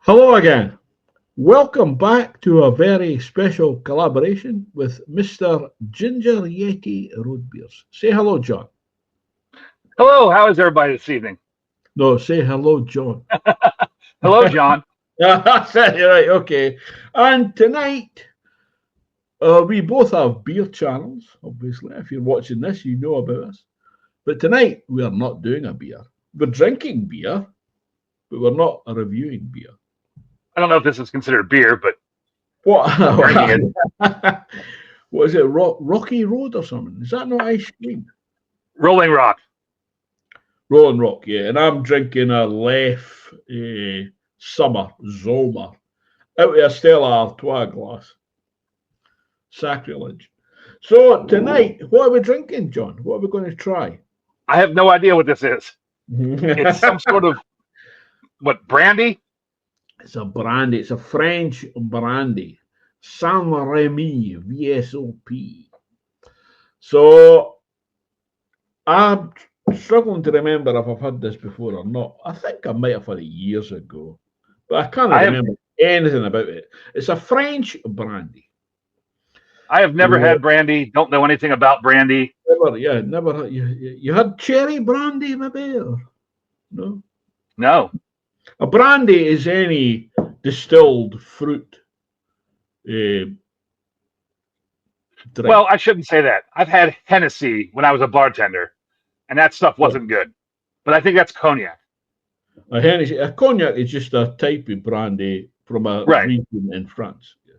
Hello again. Welcome back to a very special collaboration with Mr. Ginger Yeti Road Beers. Say hello, John. Hello, how is everybody this evening? No, say hello, John. Hello, John. That's it, right, okay. And tonight, we both have beer channels, obviously. If you're watching this, you know about us. But tonight, we are not doing a beer. We're drinking beer, but we're not reviewing beer. I don't know if this is considered beer, but What? drinking it. What is it? Rocky Road or something? Is that not ice cream? Rolling Rock. Rolling Rock, yeah. And I'm drinking a Lef Summer Zoma out of a Stella Artois glass. Sacrilege. So tonight, what are we drinking, John? What are we going to try? I have no idea what this is. It's some sort of, brandy? It's a brandy. It's a French brandy. St Rémy VSOP. So I'm struggling to remember if I've had this before or not. I think I might have had it years ago, but I can't remember anything about it. It's a French brandy. I have never had brandy. Don't know anything about brandy. Never. You had cherry brandy, maybe? Or no? No. A brandy is any distilled fruit. Drink. Well, I shouldn't say that. I've had Hennessy when I was a bartender, and that stuff wasn't good. But I think that's cognac. A cognac is just a type of brandy from a region in France. Yeah.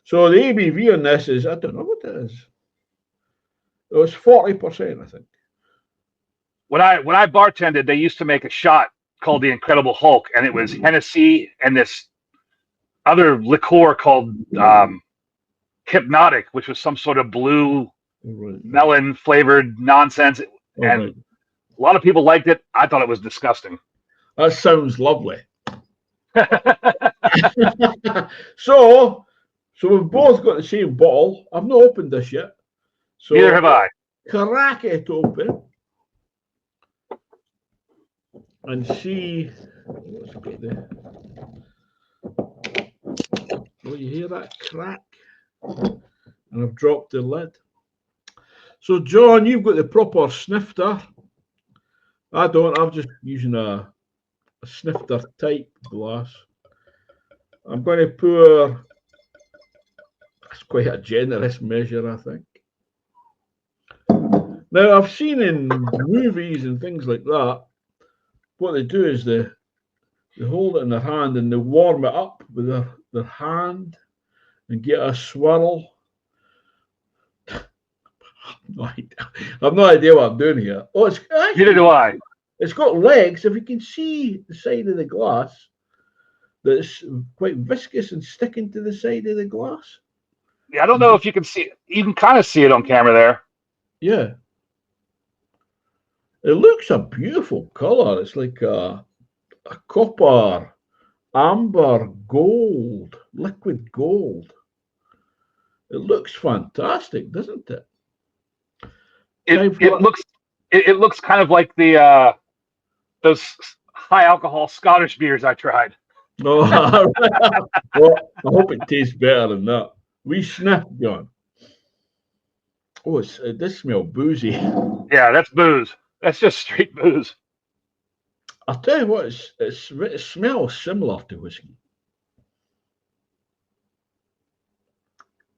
So the ABV on this is, I don't know what it is. It was 40%, I think. When I bartended, they used to make a shot called the Incredible Hulk, and it was Hennessy and this other liqueur called Hypnotic, which was some sort of blue melon flavored nonsense. And a lot of people liked it. I thought it was disgusting. That sounds lovely. So we've both got the same bottle. I've not opened this yet. So neither have I. Crack it open and see what's got there. Oh, you hear that crack? And I've dropped the lid. So, John, you've got the proper snifter. I don't. I'm just using a snifter type glass. I'm going to pour. That's quite a generous measure, I think. Now, I've seen in movies and things like that, what they do is they hold it in their hand and they warm it up with their hand and get a swirl. I've no idea what I'm doing here. Oh, Neither do I. It's got legs. If you can see the side of the glass, that's quite viscous and sticking to the side of the glass. Yeah, I don't know if you can see it. You can kind of see it on camera there. Yeah. It looks a beautiful color. It's like a copper, amber, gold, liquid gold. It looks fantastic, doesn't it? It looks kind of like the those high alcohol Scottish beers I tried. No, well, I hope it tastes better than that. We sniff, John. Oh, it does smell boozy. Yeah, that's booze. That's just straight booze. I'll tell you what, it smells similar to whiskey,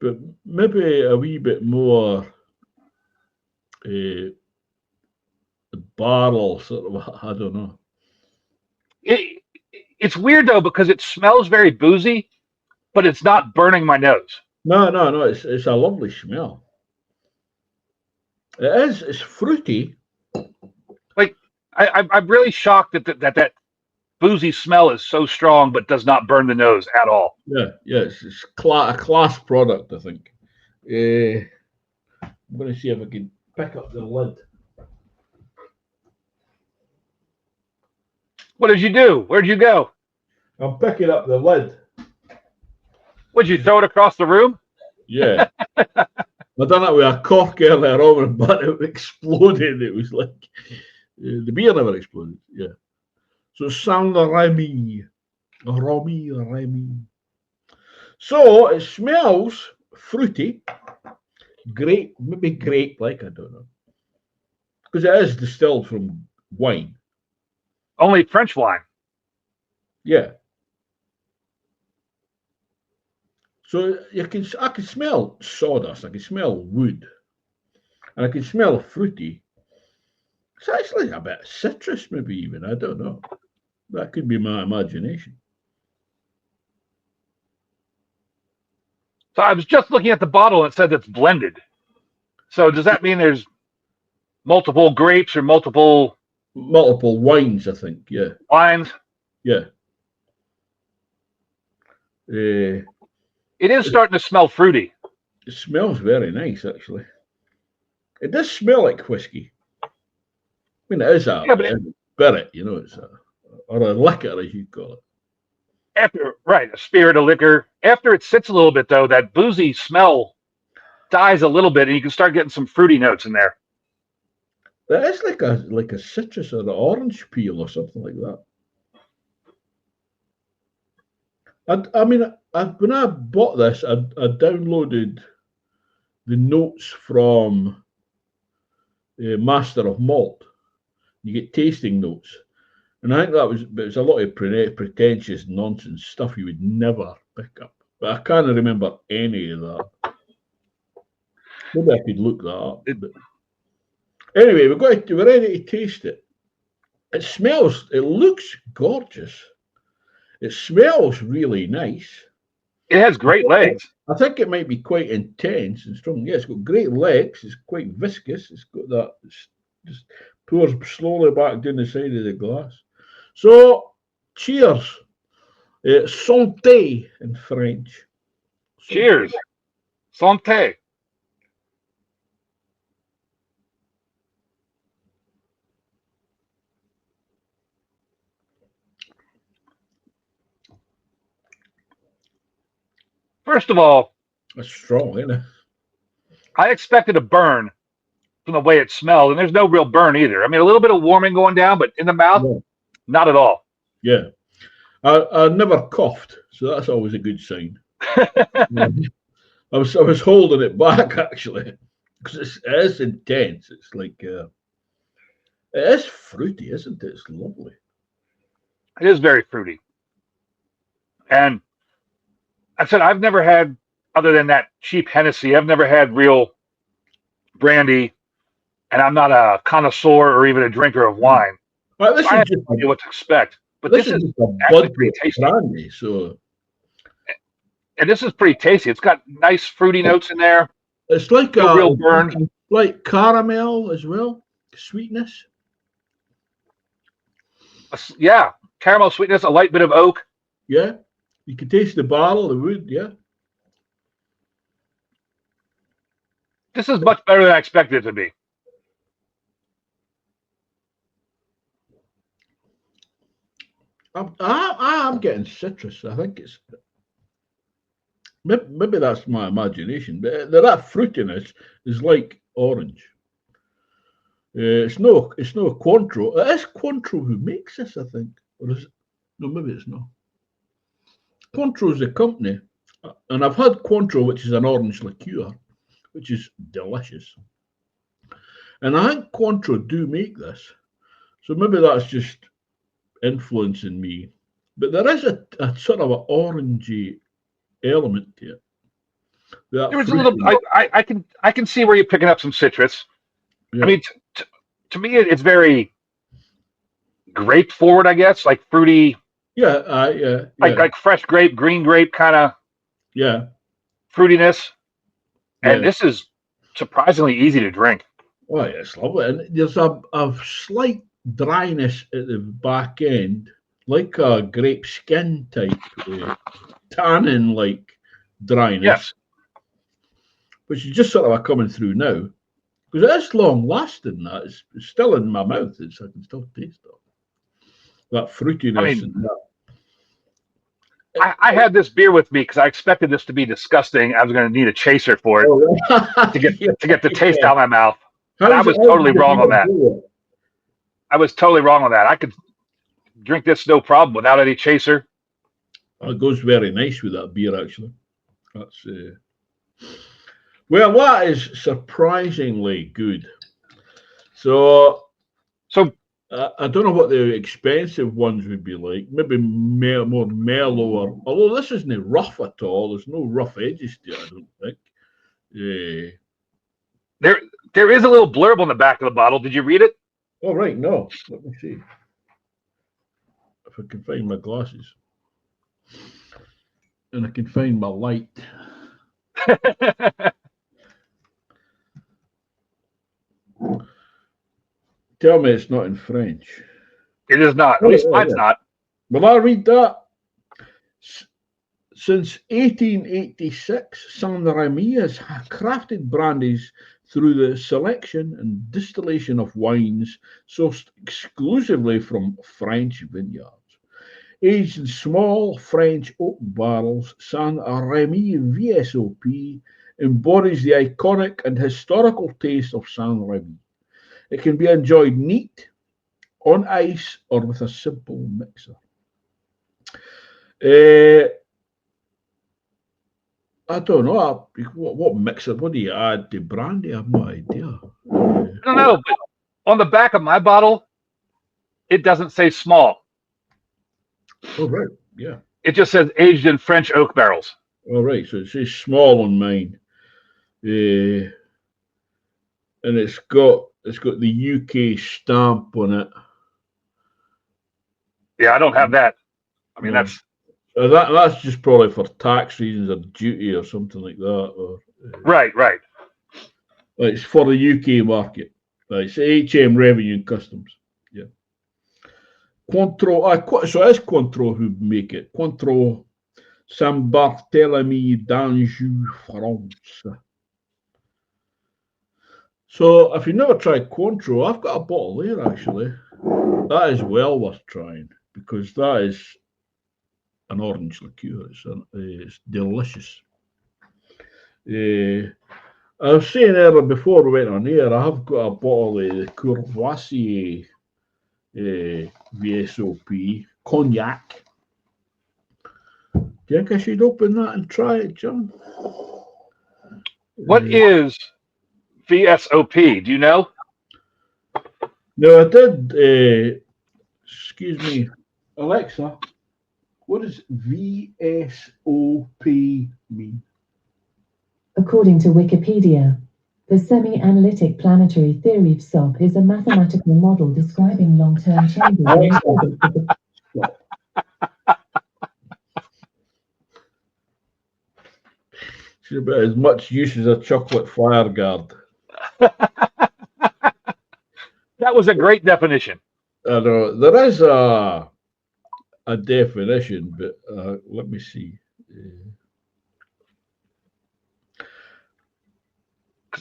but maybe a wee bit more barrel sort of. I don't know. It's weird though because it smells very boozy, but it's not burning my nose. No. It's a lovely smell. It is. It's fruity. Like I'm really shocked that boozy smell is so strong, but does not burn the nose at all. Yeah. It's a class product, I think. I'm going to see if I can pick up the lid. What did you do? Where'd you go? I'm picking up the lid. Would you throw it across the room? Yeah. I done that with a cork earlier on, but it exploded. It was like the beer never exploded. Yeah. So St Rémy Rémy. So it smells fruity, grape, maybe grape-like, I don't know. Because it is distilled from wine. Only French wine. Yeah. So I can smell sawdust, I can smell wood, and I can smell fruity. It's actually a bit of citrus, maybe even, I don't know. That could be my imagination. So I was just looking at the bottle and it said it's blended. So does that mean there's multiple grapes or multiple wines, I think, yeah. wines? Yeah. It is starting to smell fruity. It smells very nice, actually. It does smell like whiskey. I mean, it is a spirit, you know, or a liquor, as you call it. A spirit, a liquor. After it sits a little bit, though, that boozy smell dies a little bit, and you can start getting some fruity notes in there. That is like a citrus or an orange peel or something like that. I mean, when I bought this, I downloaded the notes from Master of Malt. You get tasting notes. And I think it was a lot of pretentious nonsense stuff you would never pick up. But I can't remember any of that. Maybe I could look that up. But anyway, we're ready to taste it. It looks gorgeous. It smells really nice. It has great legs. I think it might be quite intense and strong. Yeah, it's got great legs. It's quite viscous. It's got that. It's just pours slowly back down the side of the glass. So, cheers. Santé in French. Cheers. Santé. First of all, it's strong, isn't it? I expected a burn from the way it smelled, and there's no real burn either. I mean, a little bit of warming going down, but in the mouth, not at all. Yeah. I never coughed, so that's always a good sign. I was holding it back, actually, because it is intense. It's like, it is fruity, isn't it? It's lovely. It is very fruity. And I said, I've never had, other than that cheap Hennessy, I've never had real brandy, and I'm not a connoisseur or even a drinker of wine. Right, so I have no idea what to expect. But this is actually pretty tasty. Brandy, and this is pretty tasty. It's got nice fruity notes in there. It's like a real burn. Like caramel as well, sweetness. Yeah, caramel sweetness, a light bit of oak. Yeah, you can taste the barrel, the wood, yeah. This is much better than I expected it to be. I'm getting citrus. I think it's maybe that's my imagination, but that fruitiness is like orange. It's no Cointreau. It is Cointreau who makes this, I think, or is it? No, maybe it's not. Cointreau is a company, and I've had Cointreau, which is an orange liqueur, which is delicious. And I think Cointreau do make this, so maybe that's just influencing me. But there is a sort of an orangey element to it. There was a little. I can see where you're picking up some citrus. Yeah. I mean, to me, it's very grape forward, I guess, like fruity. Yeah, like fresh grape, green grape kind of. Yeah. Fruitiness, and this is surprisingly easy to drink. Oh, yeah, it's lovely, and there's a slight dryness at the back end, like a grape skin type, tannin-like dryness. Yes. Which is just sort of coming through now. Because it is long lasting, that. It's still in my mouth. I can still taste it. That fruitiness. I mean, and that. I had this beer with me because I expected this to be disgusting. I was going to need a chaser for it to get the taste out of my mouth. And I was totally wrong on that. I was totally wrong on that. I could drink this no problem without any chaser. It goes very nice with that beer, actually. That's well, that is surprisingly good. So I don't know what the expensive ones would be like. Maybe more mellow, or although this isn't rough at all. There's no rough edges to it, I don't think. There is a little blurb on the back of the bottle. Did you read it? Oh, right, no. Let me see. If I can find my glasses. And I can find my light. Tell me it's not in French. It is not. At least mine's not. Will I read that? Since 1886, St Rémy has crafted brandies through the selection and distillation of wines sourced exclusively from French vineyards. Aged in small French oak barrels, St Rémy VSOP embodies the iconic and historical taste of St Rémy. It can be enjoyed neat, on ice, or with a simple mixer. I don't know. What mixer? What do you add to brandy? I have no idea. I don't know, but on the back of my bottle, it doesn't say small. Oh, right. Yeah. It just says aged in French oak barrels. All right. So it says small on mine. And it's got the UK stamp on it. Yeah, I don't have that. I mean, that's just probably for tax reasons or duty or something like that. Or right. It's for the UK market. It's HM Revenue and Customs. Yeah. Cointreau. So it's Cointreau who make it. Cointreau Saint Barthélemy d'Anjou, France. So if you never tried Cointreau, I've got a bottle there actually. That is well worth trying because that is an orange liqueur. It's delicious. I was saying earlier before we went on air, I have got a bottle of the Courvoisier VSOP cognac. Do you think I should open that and try it, John? What is VSOP? Do you know? No, I did. Excuse me, Alexa. What does VSOP mean? According to Wikipedia, the semi-analytic planetary theory of VSOP is a mathematical model describing long-term changes in the orbit of the... She's about as much use as a chocolate fire guard. That was a great definition. I know there is a definition, but let me see.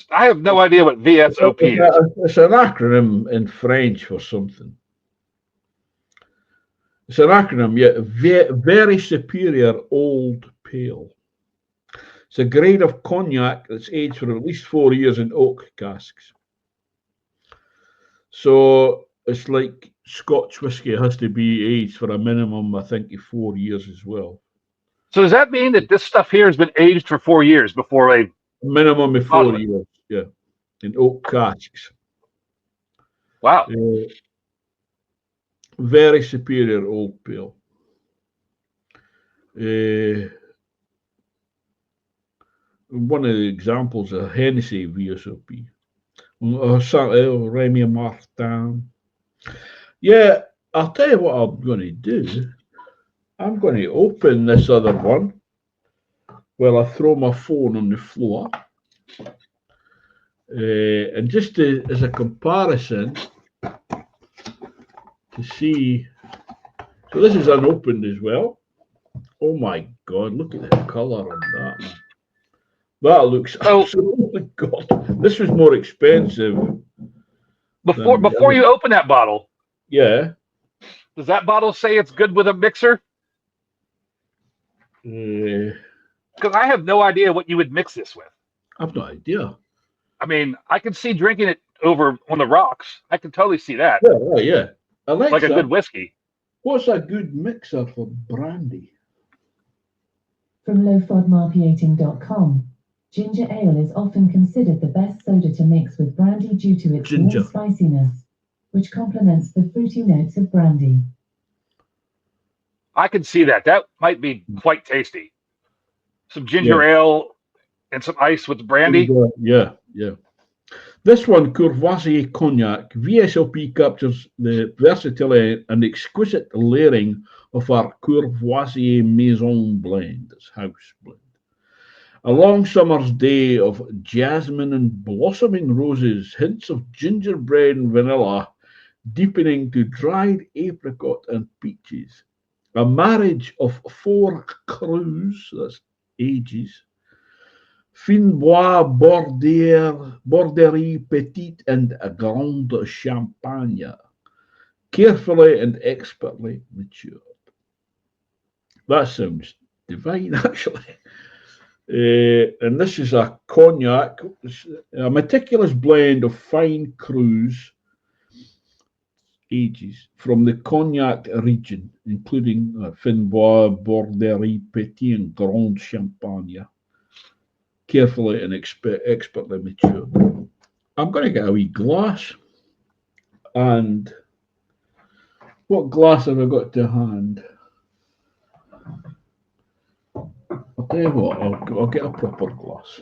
I have no idea what VSOP is. It's an acronym in French for something. It's an acronym, yeah. Very superior old pale. It's a grade of cognac that's aged for at least 4 years in oak casks. So it's like Scotch whiskey. It has to be aged for a minimum, I think, of 4 years as well. So does that mean that this stuff here has been aged for 4 years before they... Minimum of 4 years, yeah, in oak casks. Wow. Very superior old pale. One of the examples of Hennessy VSOP. Rémy Martin. Yeah, I'll tell you what I'm going to do. I'm going to open this other one while I throw my phone on the floor. And just as a comparison to see. So this is unopened as well. Oh my God, look at the colour on that, man. That looks absolutely God. This was more expensive. Before you open that bottle, yeah. Does that bottle say it's good with a mixer? Because I have no idea what you would mix this with. I have no idea. I mean, I can see drinking it over on the rocks. I can totally see that. Yeah. Alexa, like a good whiskey. What's a good mixer for brandy? From lowfodmarketing.com. Ginger ale is often considered the best soda to mix with brandy due to its warm spiciness, which complements the fruity notes of brandy. I can see that. That might be quite tasty. Some ginger ale and some ice with brandy. Yeah. This one, Courvoisier Cognac, VSOP captures the versatility and exquisite layering of our Courvoisier Maison blend, its house blend. A long summer's day of jasmine and blossoming roses, hints of gingerbread and vanilla, deepening to dried apricot and peaches. A marriage of 4 crus, that's ages, Finois, Borderie, Petite, and Grande Champagne, carefully and expertly matured. That sounds divine, actually. And this is a cognac, a meticulous blend of fine crus, ages, from the Cognac region, including Finois, Borderie, Petit, and Grande Champagne, carefully and expertly matured. I'm going to get a wee glass. And what glass have I got to hand? I'll tell you what, I'll get a proper glass.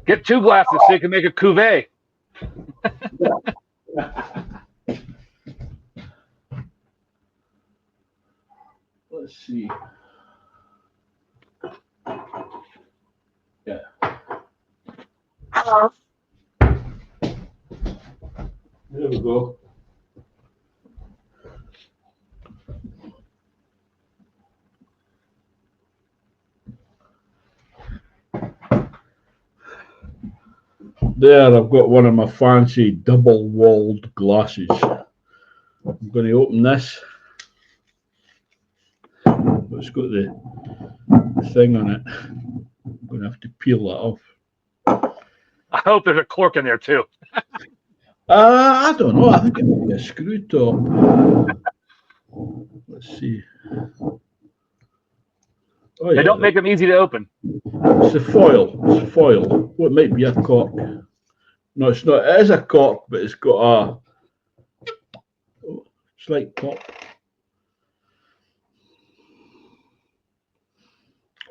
Get 2 glasses so you can make a cuvee. Let's see. Yeah. There we go. There, I've got one of my fancy double-walled glasses. I'm going to open this. It's got the thing on it. I'm going to have to peel that off. I hope there's a cork in there too. I don't know. I think it might be a screw top. Let's see. Oh, They don't make them easy to open. It's the foil. It's foil. Well, it might be a cork. No, it's not. It is a cork, but it's got a slight pop.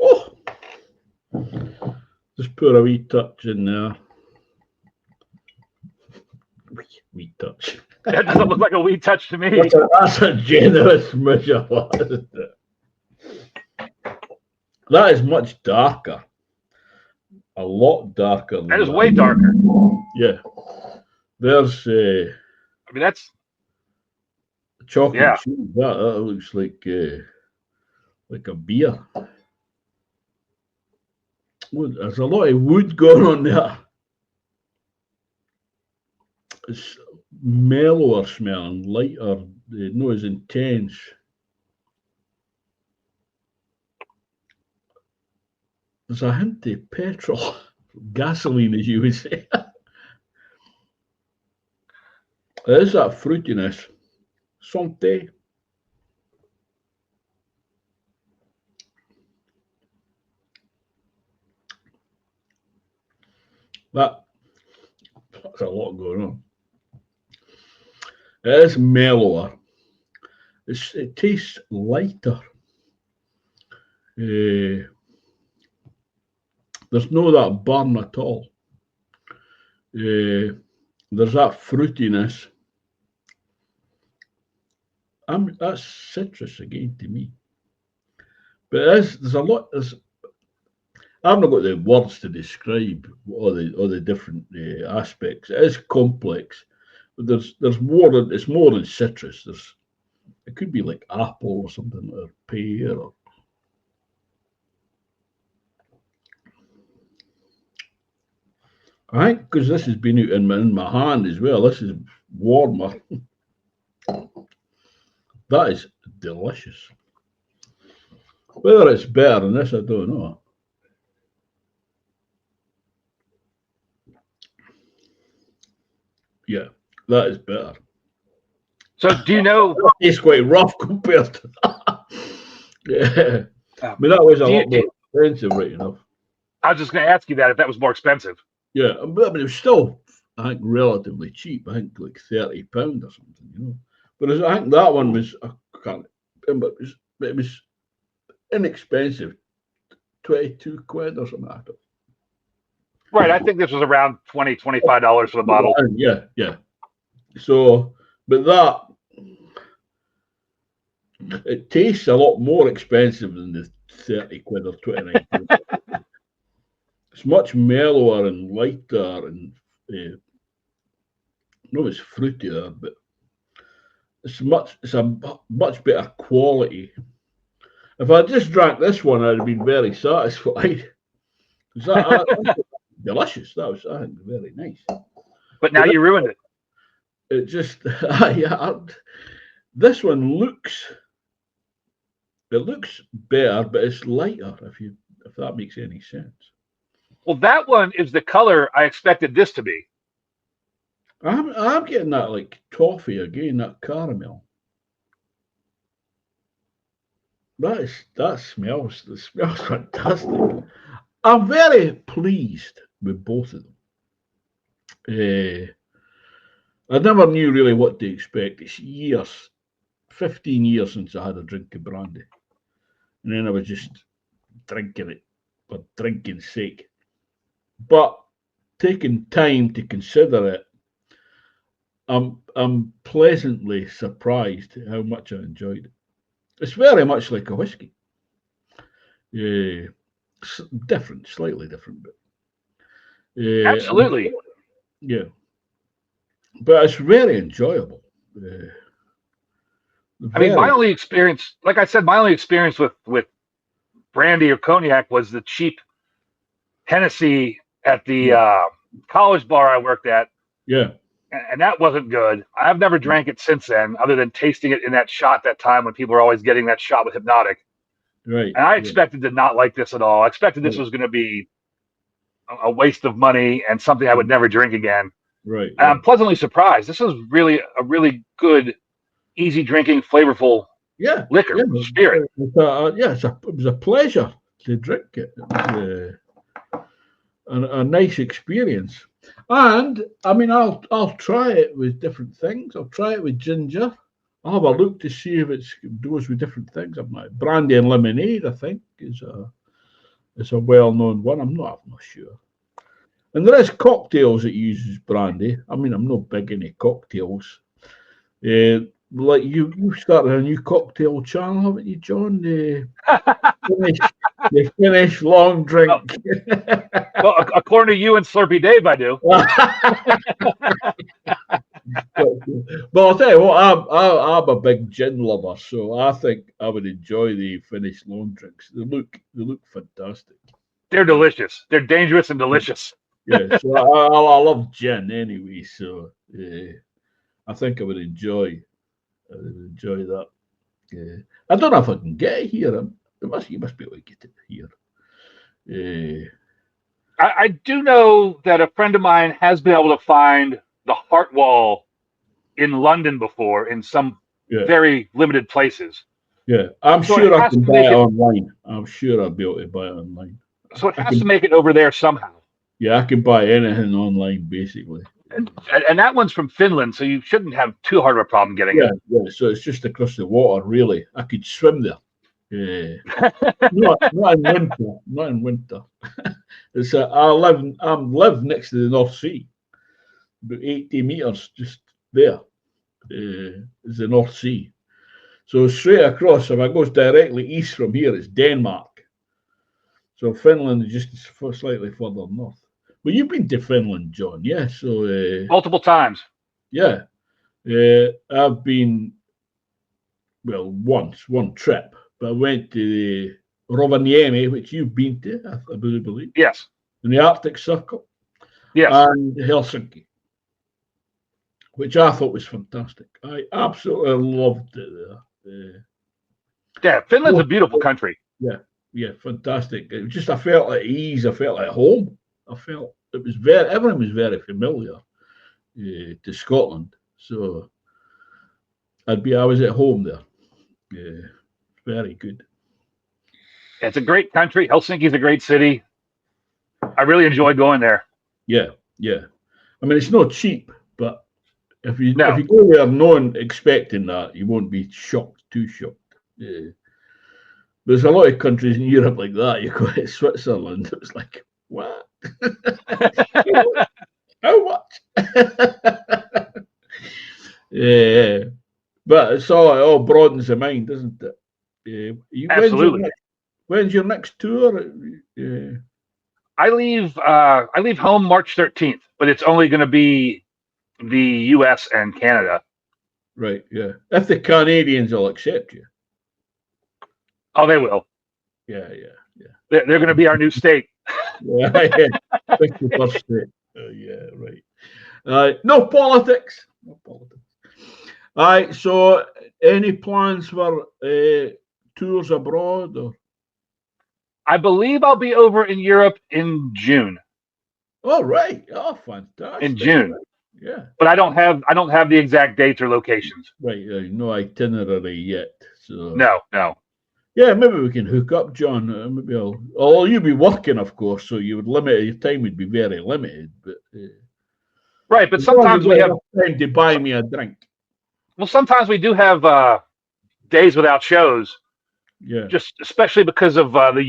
Oh! Just pour a wee touch in there. Wee touch. That doesn't look like a wee touch to me. That's a generous measure, isn't it? That is much darker. A lot darker. That is way darker. Yeah. There's I mean, that's chocolate. Yeah. Chip. That looks like a beer. Well, there's a lot of wood going on there. It's mellower smelling, lighter, not as intense. There's a hint of petrol, gasoline, as you would say. There is that fruitiness. Santé. That's a lot going on. It is mellower. It tastes lighter. There's no that burn at all. There's that fruitiness. That's citrus again to me. But there's a lot. I've not got the words to describe all the different aspects. It is complex, but there's more than it's more than citrus. It could be like apple or something, or pear. Or, I think because this has been out in my hand as well. This is warmer. That is delicious. Whether it's better than this, I don't know. Yeah, that is better. So do you know? It's quite rough compared to that. Yeah. But that was a lot more expensive, right enough. I was just going to ask you that if that was more expensive. Yeah, but I mean, it was still, I think, relatively cheap. I think like £30 or something, you know. But I think that one was, I can't remember, it was inexpensive, 22 quid or something like that. Right, I think this was around $20, $25 for the bottle. Yeah, yeah. So, but that, it tastes a lot more expensive than the 30 quid or 29 quid. It's much mellower and lighter and, no, it's fruitier, but it's a much better quality. If I just drank this one, I'd have been very satisfied. That delicious. That was, I think, very nice. But now you ruined it. It just, yeah. This one looks better, but it's lighter. If that makes any sense. Well, that one is the color I expected this to be. I'm getting that like toffee again, that caramel. That smells fantastic. I'm very pleased with both of them. I never knew really what to expect. It's 15 years since I had a drink of brandy. And then I was just drinking it for drinking's sake. But taking time to consider it, I'm pleasantly surprised how much I enjoyed it. It's very much like a whiskey. Different, slightly different, but absolutely. Yeah, but it's very enjoyable. I mean, my only experience, like I said, my only experience with brandy or cognac was the cheap Hennessy at the college bar I worked at. Yeah. And that wasn't good. I've never drank it since then, other than tasting it in that shot that time when people were always getting that shot with Hypnotic. Right. And I expected to not like this at all. I expected this was going to be a waste of money and something I would never drink again. Right. And I'm pleasantly surprised. This is really a really good, easy drinking, flavorful liquor, spirit. It was a pleasure to drink it. It was a nice experience. And I mean, I'll try it with different things. I'll try it with ginger. I'll have a look to see if it goes with different things. Brandy and lemonade, I think, is a well-known one. I'm not sure. And there is cocktails that uses brandy. I mean, I'm not big into cocktails. Like you started a new cocktail channel, haven't you, John? The Finnish long drink. Well, according to you and Slurpee Dave, I do. But I'll tell you what, I'm a big gin lover, so I think I would enjoy the Finnish long drinks. They look fantastic. They're delicious. They're dangerous and delicious. Yeah, so I love gin anyway, so I think I would enjoy that. I don't know if I can get it here. You must be able to get it here. I do know that a friend of mine has been able to find the Hartwall in London before in some very limited places. Yeah, I'm sure I can buy it online. I'm sure I'll be able to buy it online. So it has to make it over there somehow. Yeah, I can buy anything online, basically. And that one's from Finland, so you shouldn't have too hard of a problem getting it. Yeah, so it's just across the water, really. I could swim there. Not in winter. It's I live next to the North Sea, about 80 meters just there. Is the North Sea. So straight across, if I goes directly east from here, it's Denmark. So Finland is just slightly further north. But you've been to Finland, John, yeah? So multiple times. Yeah. I've been, well, one trip, but I went to the Rovaniemi, which you've been to, I believe. Yes. In the Arctic Circle. Yes. And Helsinki, which I thought was fantastic. I absolutely loved it there. Yeah, Finland's a beautiful country. Yeah, fantastic. It was just, I felt at ease. I felt at home. I felt everything was very familiar to Scotland. So I was at home there. Very good. It's a great country. Helsinki's a great city. I really enjoy going there. Yeah, yeah. I mean, it's not cheap, but if you No. go there knowing expecting that, you won't be shocked, too shocked. Yeah. There's a lot of countries in Europe like that. You go to Switzerland, it's like, what? How much? Yeah, but it's all broadens the mind, doesn't it? Yeah. Absolutely. When's your next tour? I leave home March 13th, but it's only going to be the U.S. and Canada. Right. Yeah. If the Canadians will accept you. Oh, they will. Yeah. Yeah. Yeah. They're going to be our new state. Yeah. 51st state. Yeah. Right. No politics. No politics. All right. So, any plans for tours abroad? Or? I believe I'll be over in Europe in June. Oh, right. Oh, fantastic. In June. Yeah. But I don't have the exact dates or locations. Right. No itinerary yet. So. No. Yeah, maybe we can hook up, John. Maybe although you'll be working, of course, so you would your time would be very limited. But right, but sometimes we have time to buy me a drink. Well, sometimes we do have days without shows. Yeah. Just especially because of the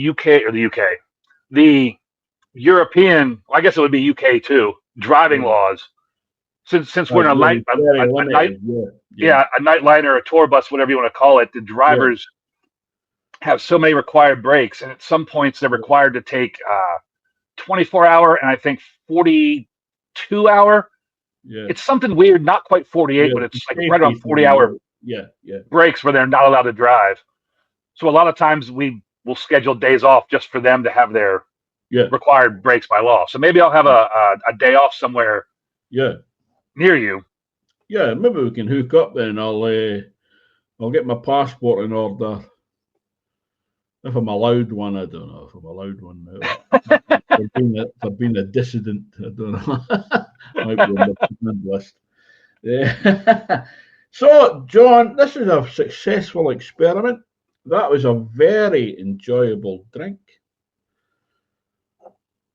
European. I guess it would be UK too. Driving laws. Since we're in a night liner, a tour bus, whatever you want to call it, the drivers have so many required breaks, and at some points they're required to take 24-hour and I think 42-hour. Yeah. It's something weird, not quite 48, but it's like right around 40-hour breaks where they're not allowed to drive. So a lot of times we will schedule days off just for them to have their required breaks by law. So maybe I'll have a day off somewhere near you. Yeah, maybe we can hook up then. I'll get my passport in order. If I'm allowed one, I don't know if I'm allowed one now. for being a dissident, I don't know. Might be on the list. Yeah. So, John, this is a successful experiment. That was a very enjoyable drink.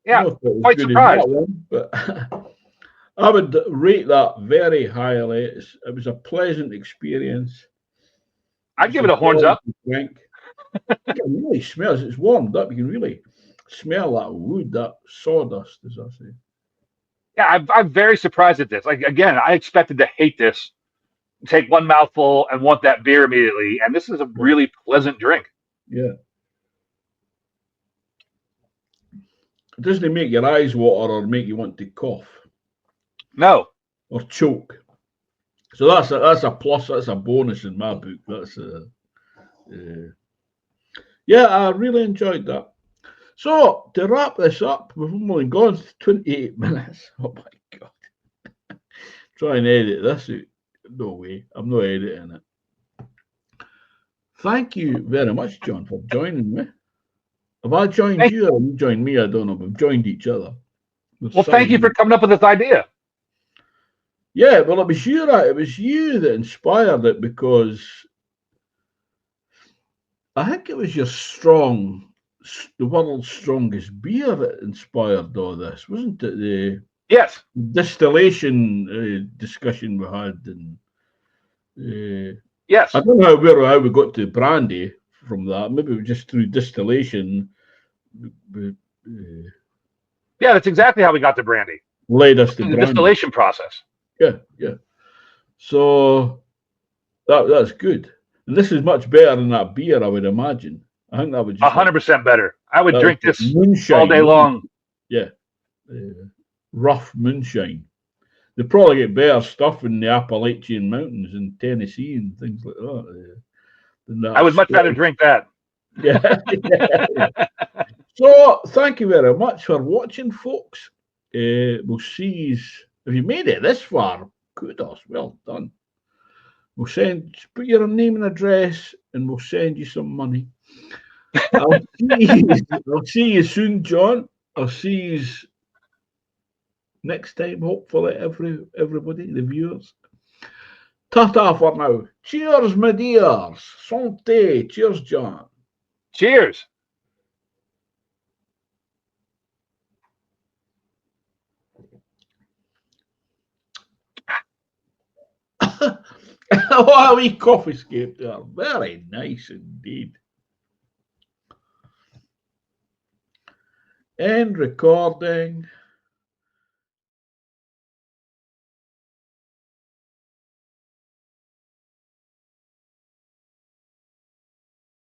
Yeah, quite surprised. But I would rate that very highly. It was a pleasant experience. I'd give it a horns up. Drink. You can really smell it. It's warmed up. You can really smell that wood, that sawdust, as I say. Yeah, I'm very surprised at this. Like, again, I expected to hate this, take one mouthful and want that beer immediately. And this is a really pleasant drink. Yeah. It doesn't make your eyes water or make you want to cough. No. Or choke. So that's a plus. That's a bonus in my book. That's yeah, I really enjoyed that. So to wrap this up, we've only gone 28 minutes. Oh my God. Try and edit this out. No way. I'm not editing it. Thank you very much, John, for joining me. Have I joined you or you joined me? I don't know. We've joined each other. Well, thank you for coming up with this idea. Yeah, well, it was you that inspired it, because I think it was your the world's strongest beer that inspired all this, wasn't it? The distillation discussion we had, and yes, I don't know how we got to brandy from that. Maybe it was just through distillation. Yeah, that's exactly how we got to brandy. Led us to the distillation process. Yeah. So that's good. And this is much better than that beer, I would imagine. I think that would just 100% better. I would drink this moonshine all day long. Yeah. Rough moonshine. They probably get better stuff in the Appalachian Mountains in Tennessee and things like that. I would much rather drink that. Yeah. So, thank you very much for watching, folks. We'll see you. If you made it this far, kudos, well done. We'll put your name and address, and we'll send you some money. I'll see you soon, John. I'll see you next time, hopefully, everybody, the viewers. Ta-ta for now. Cheers, my dears. Santé. Cheers, John. Cheers. Oh, a wee coffee scape there. Very nice indeed. End recording.